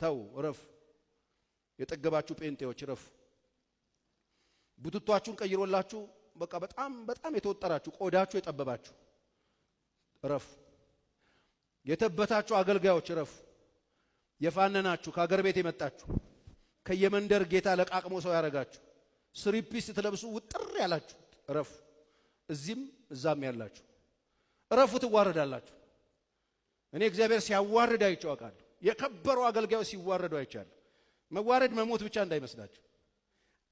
ተው እረፍ። የጠገባችሁ ጴንጤዎች እረፉ። ቡትቷችሁን ቀይሮላችሁ በቃ በጣም የተወጠራችሁ ቆዳችሁ የጠበባችሁ እረፉ። የተበታችሁ አገልጋዮች እረፉ። የፋነናችሁ ከአገር ቤት የመጣችሁ ከየመንደር ጌታ ለቃቅሞ ሰው ያረጋችሁ ስሪፒስ ተለብሱ ውጥር ያላችሁ እረፉ። እዚህም እዛም ያላችሁ እረፉ። ትዋረዳላችሁ። እኔ እግዚአብሔር ሲያዋርድ አይቼው አውቃለሁ። የከበሩ አገልጋዮች ሲዋረዱ አይቻለሁ። መዋረድ መሞት ብቻ እንዳይመስላችሁ።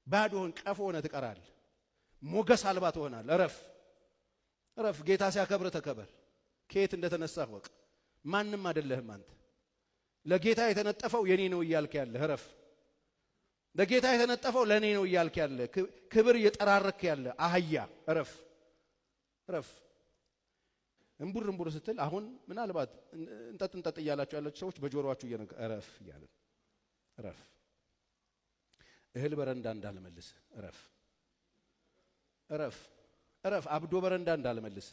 ባዶን ቀፎ ሆነ ትቀራለህ። ሞገስ አልባ ትሆናለህ። እረፍ። ጌታ ሲያከብር ተከበር። ከየት እንደተነሳህ ወቅ። ማንም አይደለህም አንተ። ለጌታ የተነጠፈው የኔ ነው እያልክ ያለ እረፍ። ለጌታ የተነጠፈው ለኔ ነው እያልክ ያለ ክብር እየጠራረክ ያለ አህያ እረፍ። እንቡር ስትል አሁን ምናልባት እንጠጥ እያላችሁ ያላችሁ ሰዎች በጆሮአችሁ እረፍ እያለ እህል በረንዳ እንዳልመልስ እረፍ። አብዶ በረንዳ እንዳልመልስ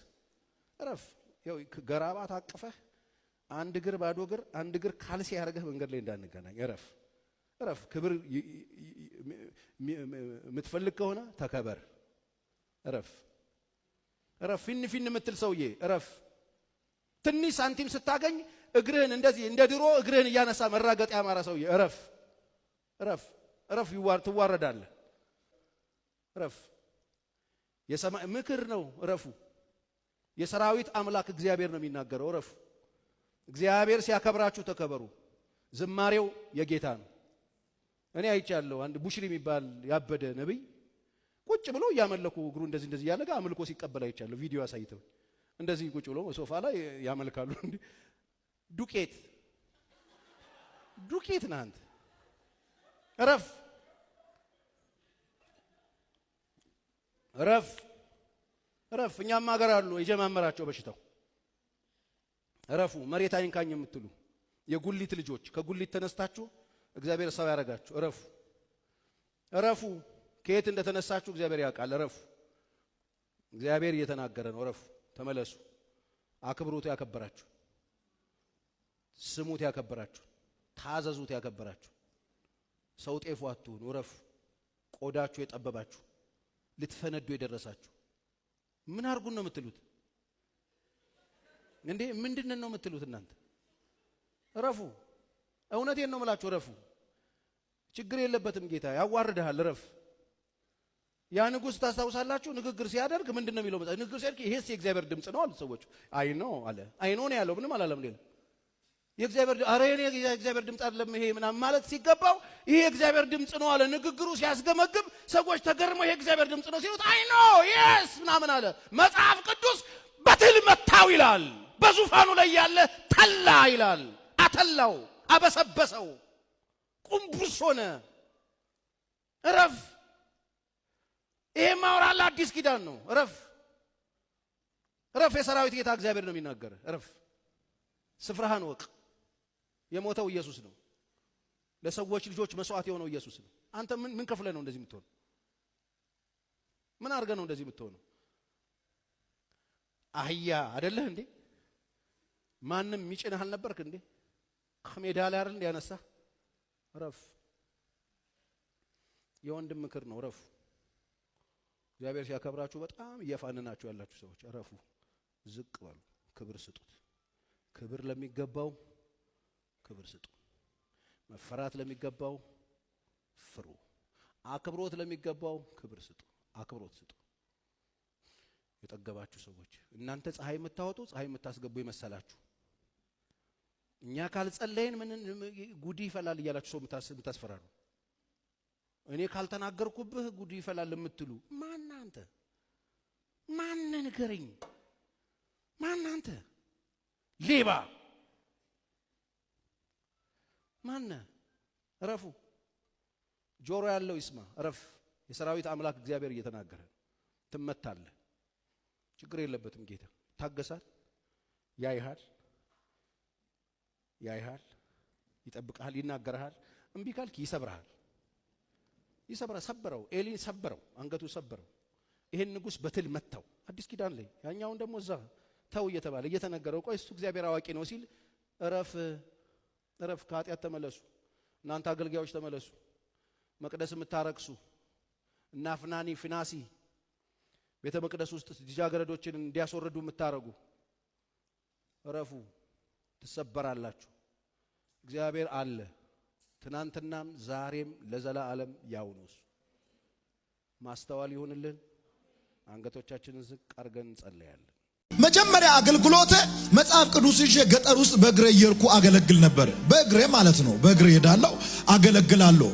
እረፍ። ያው ገራባ ታቅፈህ አንድ እግር ባዶ እግር አንድ እግር ካልሲ ያርገህ መንገድ ላይ እንዳንገናኝ እረፍ። ክብር የምትፈልግ ከሆነ ተከበር። እረፍ። ፊን የምትል ሰውዬ እረፍ። ትንሽ ሳንቲም ስታገኝ እግርህን እንደዚህ እንደ ድሮ እግርህን እያነሳ መራገጥ ያማረ ሰውዬ እረፍ። ትዋረዳለህ። እረፍ። የሰማይ ምክር ነው። እረፉ። የሰራዊት አምላክ እግዚአብሔር ነው የሚናገረው። እረፉ። እግዚአብሔር ሲያከብራችሁ ተከበሩ። ዝማሬው የጌታ ነው። እኔ አይቻለሁ። አንድ ቡሽሪ የሚባል ያበደ ነብይ ቁጭ ብሎ እያመለኩ እግሩ እንደዚህ ያለጋ አምልኮ ሲቀበል አይቻለሁ። ቪዲዮ አሳይተው እንደዚህ ቁጭ ብሎ ሶፋ ላይ ያመልካሉ። ዱቄት ነህ አንተ። እረፍ። እኛም ሀገር አሉ የጀማመራቸው በሽታው። እረፉ። መሬት አይንካኝ የምትሉ የጉሊት ልጆች ከጉሊት ተነስታችሁ እግዚአብሔር ሰው ያረጋችሁ እረፉ። ከየት እንደተነሳችሁ እግዚአብሔር ያውቃል። እረፉ። እግዚአብሔር እየተናገረ ነው። እረፉ። ተመለሱ። አክብሩት ያከበራችሁ፣ ስሙት ያከበራችሁ፣ ታዘዙት ያከበራችሁ። ሰው ጤፉ አትሁኑ። እረፉ። ቆዳችሁ የጠበባችሁ ልትፈነዱ የደረሳችሁ ምን አርጉን ነው የምትሉት እንዴ? ምንድነው ነው የምትሉት እናንተ? እረፉ። እውነቴን ነው የምላችሁ። እረፉ። ችግር የለበትም ጌታ ያዋርድሃል። እረፍ። ያ ንጉሥ ታስታውሳላችሁ? ንግግር ሲያደርግ ምንድነው የሚለው? ንግግር ሲያደርግ ይሄስ የእግዚአብሔር ድምጽ ነው አሉ ሰዎች። አይኖ አለ። አይኖ ነው ያለው፣ ምንም አላለም። ሌላ የእግዚአብሔር የእግዚአብሔር ድምጽ አይደለም ይሄ ምናምን ማለት ሲገባው ይሄ የእግዚአብሔር ድምጽ ነው አለ። ንግግሩ ሲያስገመግም ሰዎች ተገርመው ይሄ የእግዚአብሔር ድምጽ ነው ሲሉት አይኖ የስ ምናምን አለ። መጽሐፍ ቅዱስ በትል መታው ይላል። በዙፋኑ ላይ ያለ ተላ ይላል። አተላው፣ አበሰበሰው፣ ቁምቡስ ሆነ። እረፍ። ይሄ ማውራላ አዲስ ኪዳን ነው። እረፍ። የሰራዊት ጌታ እግዚአብሔር ነው የሚናገር። እረፍ። ስፍራህን ወቅ። የሞተው ኢየሱስ ነው። ለሰዎች ልጆች መስዋዕት የሆነው ኢየሱስ ነው። አንተ ምን ከፍለህ ነው እንደዚህ የምትሆነው? ምን አድርገህ ነው እንደዚህ የምትሆነው? አህያ አይደለህ እንዴ? ማንም የሚጭንህ አልነበርክ እንዴ? ከሜዳ ላይ አይደል እንዲያነሳ? እረፍ። የወንድም ምክር ነው። እረፉ። እግዚአብሔር ሲያከብራችሁ በጣም እየፋነናችሁ ያላችሁ ሰዎች እረፉ። ዝቅ በሉ። ክብር ስጡት። ክብር ለሚገባው ክብር ስጡ። መፈራት ለሚገባው ፍሩ። አክብሮት ለሚገባው ክብር ስጡ። አክብሮት ስጡ። የጠገባችሁ ሰዎች እናንተ ፀሐይ የምታወጡ ፀሐይ የምታስገቡ ይመሰላችሁ። እኛ ካልጸለይን ምን ጉዲ ይፈላል እያላችሁ ሰው የምታስፈራሩ። እኔ ካልተናገርኩብህ ጉዲ ይፈላል የምትሉ ማን አንተ? ማን ንገረኝ? ማን አንተ? ሌባ ማን? እረፉ። ጆሮ ያለው ይስማ። እረፍ። የሰራዊት አምላክ እግዚአብሔር እየተናገረ ትመታለህ። ችግር የለበትም ጌታ ታገሳል። ያይሃል፣ ይጠብቅሃል፣ ይናገርሃል። እምቢ ካልክ ይሰብርሃል። ሰበረው። ኤሊን ሰበረው፣ አንገቱ ሰበረው። ይሄን ንጉሥ በትል መታው። አዲስ ኪዳን ላይ ያኛውን ደግሞ እዛ ተው እየተባለ እየተነገረው ቆይ እሱ እግዚአብሔር አዋቂ ነው ሲል እረፍ፣ ከኃጢአት ተመለሱ፣ እናንተ አገልጋዮች ተመለሱ። መቅደስ የምታረክሱ እና አፍናኒ ፊናሲ ቤተ መቅደስ ውስጥ ልጃገረዶችን እንዲያስወርዱ የምታረጉ ረፉ፣ ትሰበራላችሁ። እግዚአብሔር አለ ትናንትናም ዛሬም ለዘላለም ያው ነው። ማስተዋል ይሁንልን። አንገቶቻችንን ዝቅ አድርገን እንጸልያለን። መጀመሪያ አገልግሎቴ መጽሐፍ ቅዱስ ይዤ ገጠር ውስጥ በእግሬ እየሄድኩ አገለግል ነበር። በእግሬ ማለት ነው። በእግሬ ሄዳለሁ፣ አገለግላለሁ።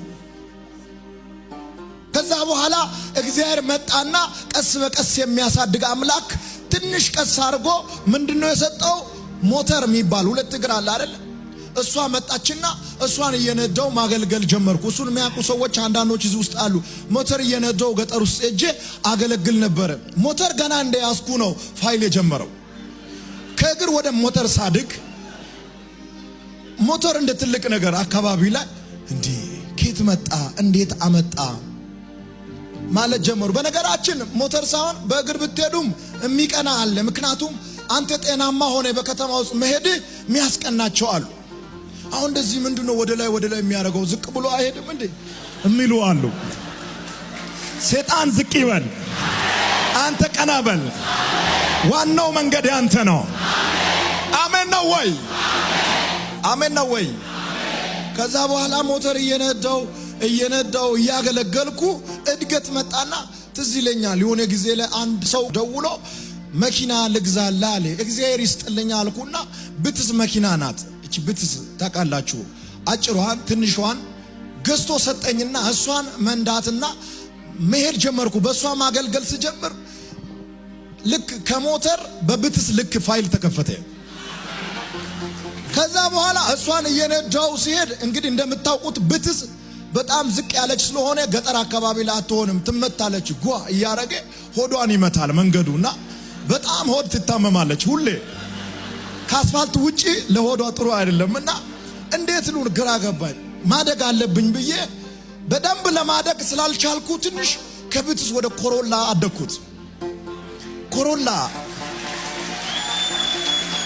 ከዛ በኋላ እግዚአብሔር መጣና ቀስ በቀስ የሚያሳድግ አምላክ ትንሽ ቀስ አድርጎ ምንድነው የሰጠው? ሞተር የሚባል ሁለት እግር አለ አይደል? እሷ መጣችና እሷን እየነዳው ማገልገል ጀመርኩ። እሱን የሚያውቁ ሰዎች አንዳንዶች እዚህ ውስጥ አሉ። ሞተር እየነዳው ገጠር ውስጥ እጄ አገለግል ነበር። ሞተር ገና እንደያዝኩ ነው ፋይል የጀመረው። ከእግር ወደ ሞተር ሳድግ ሞተር እንደ ትልቅ ነገር አካባቢ ላይ እንዴ ኬት መጣ እንዴት አመጣ ማለት ጀመሩ። በነገራችን ሞተር ሳይሆን በእግር ብትሄዱም የሚቀና አለ። ምክንያቱም አንተ ጤናማ ሆነ በከተማ ውስጥ መሄድ የሚያስቀናቸው አሉ። አሁን እንደዚህ ምንድነው ወደ ላይ የሚያደርገው? ዝቅ ብሎ አይሄድም እንዴ የሚሉ አሉ። ሰይጣን ዝቅ ይበል፣ አንተ ቀና በል። ዋናው መንገድ ያንተ ነው። አሜን ነው ወይ? አሜን ነው ወይ? ከዛ በኋላ ሞተር እየነዳው እያገለገልኩ እድገት መጣና ትዝ ይለኛል። የሆነ ጊዜ ላይ አንድ ሰው ደውሎ መኪና ልግዛላ አለ። እግዚአብሔር ይስጥልኝ አልኩና ብትስ መኪና ናት። እቺ ብትስ ታውቃላችሁ፣ አጭሯን ትንሿን ገዝቶ ሰጠኝና እሷን መንዳትና መሄድ ጀመርኩ። በሷ ማገልገል ስጀምር ልክ ከሞተር በብትስ ልክ ፋይል ተከፈተ። ከዛ በኋላ እሷን እየነዳው ሲሄድ እንግዲህ እንደምታውቁት ብትስ በጣም ዝቅ ያለች ስለሆነ ገጠር አካባቢ ላይ አትሆንም፣ ትመታለች። ጓ እያረገ ሆዷን ይመታል መንገዱና በጣም ሆድ ትታመማለች። ሁሌ ከአስፋልት ውጪ ለሆዷ ጥሩ አይደለምና እንዴት ነው ግራ ገባኝ። ማደግ አለብኝ ብዬ በደንብ ለማደግ ስላልቻልኩ ትንሽ ከብትስ ወደ ኮሮላ አደኩት። ኮሮላ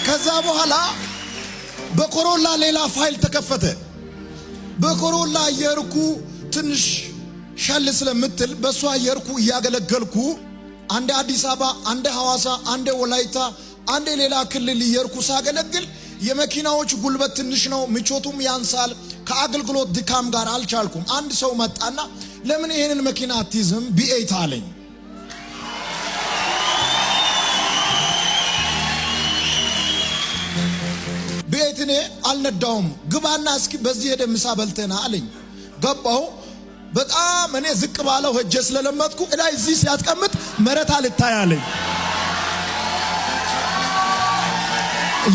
ከዛ በኋላ በኮሮላ ሌላ ፋይል ተከፈተ። በኮሮላ አየርኩ ትንሽ ሻል ስለምትል በሷ አየርኩ እያገለገልኩ አንዴ አዲስ አበባ፣ አንዴ ሐዋሳ፣ አንዴ ወላይታ፣ አንዴ ሌላ ክልል እየርኩ ሳገለግል የመኪናዎች ጉልበት ትንሽ ነው፣ ምቾቱም ያንሳል። ከአገልግሎት ድካም ጋር አልቻልኩም። አንድ ሰው መጣና ለምን ይሄንን መኪና አትይዝም ቢኤት አለኝ። ቢኤትኔ አልነዳውም። ግባና እስኪ በዚህ ሄደ ምሳ በልተና አለኝ። ገባው። በጣም እኔ ዝቅ ባለው ሄጄ ስለለመጥኩ እላይ እዚህ ሲያስቀምጥ መሬት አልታያለኝ።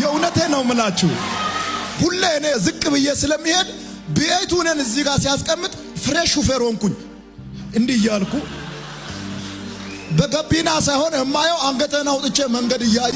የእውነቴ ነው ምላችሁ። ሁሌ እኔ ዝቅ ብዬ ስለሚሄድ ቢኤቱንን እዚህ ጋር ሲያስቀምጥ ፍሬሽ ሹፌር ሆንኩኝ። እንዲህ እያልኩ በገቢና ሳይሆን የማየው አንገቴን አውጥቼ መንገድ እያየ